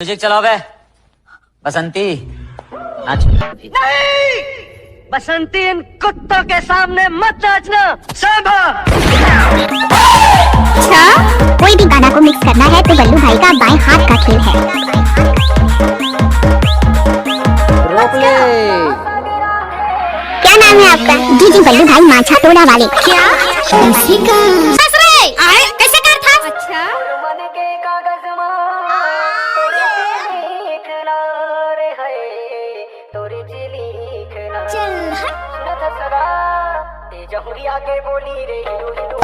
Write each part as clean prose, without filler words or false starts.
Music चलाओ बे। बसंती नाच। नहीं, बसंती इन कुत्तों के सामने मत नाचना। सांभा। अच्छा, कोई भी गाना को मिक्स करना है तो बल्लू भाई का बाएं हाथ का खेल है। रोक ले। क्या नाम है आपका? जी बल्लू भाई माछा टोला वाले। क्या उसी का आए कैसे कर था? अच्छा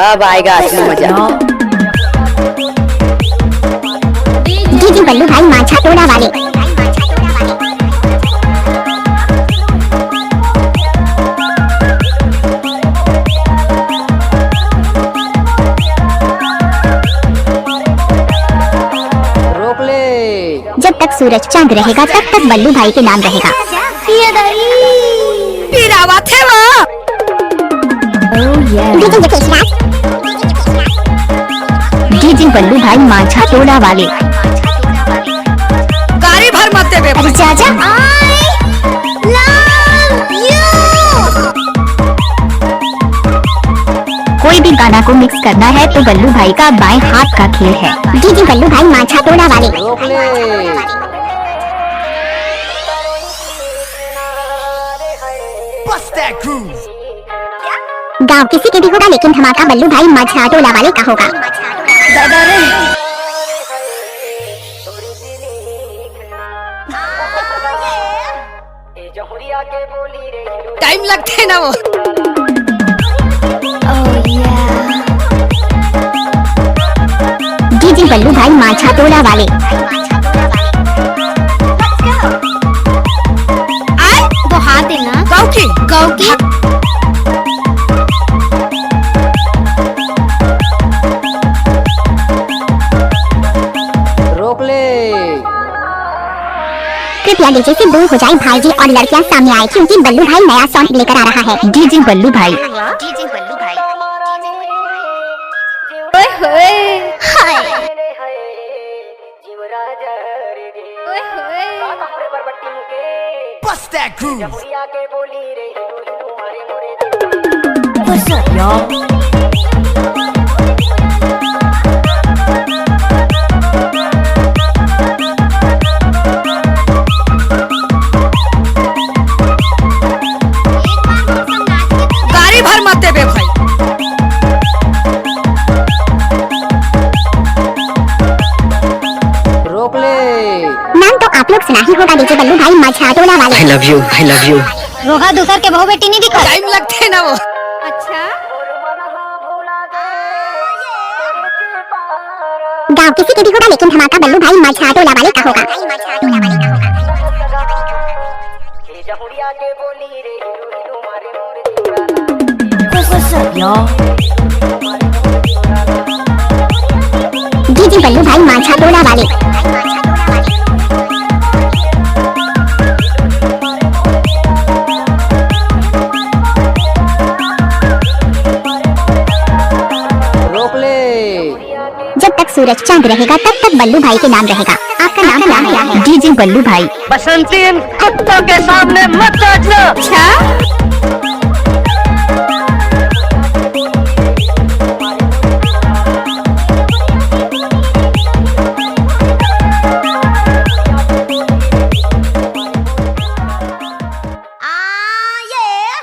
अब आएगा असली मजा। जी बल्लू भाई माछा टोला वाले। रोक ले। जब तक सूरज चांद रहेगा तब तक बल्लू भाई के नाम रहेगा। डीजे बल्लू भाई माछा टोला वाले। गाड़ी भर मत दे। अरे चाचा कोई भी गाना को मिक्स करना है तो बल्लू भाई का बाएं हाथ का खेल है। डीजे बल्लू भाई माछा टोला वाले। रोक ले। गाँव किसी के भी होगा लेकिन धमाका बल्लू भाई माछा टोला वाले का होगा। दादा रे। टाइम लगते है ना वो। डीजे बल्लू भाई माछा टोला वाले। आए वो हाथ देना। गाँव की रोक ले। कृपया डीजे से दूर हो जाएं भाईजी और लड़कियां सामने आए क्योंकि बल्लू भाई नया सॉन्ग लेकर आ रहा है। डीजे बल्लू भाई। डीजे बल्लू भाई। Bust that groove. What's up, y'all? गाड़ी भर मत दे भाई। रोक ले। नाम तो आप लोग सुना ही होगा डीजे बल्लू भाई माछा टोला वाले। I love you। रोहा दूसर के बहू बेटी नहीं दिखा। टाइम लगते है ना वो। अच्छा गाँव किसी के भी होगा लेकिन धमाका बल्लू भाई माछा टोला वाले का होगा। डीजे बल्लू भाई माछा टोला वाले। रोक ले। जब तक सूरज चांद रहेगा तब तक बल्लू भाई के नाम रहेगा। आपका नाम क्या है? डीजे बल्लू भाई। बसंती इन कुत्तों के सामने मत नाचना। अच्छा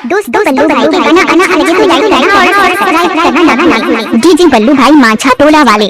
दोस्तों बल्लू भाई के गाना अलग ही लाइक करना और सब्सक्राइब करना ना भूलें। डीजे बल्लू भाई माछा टोला वाले।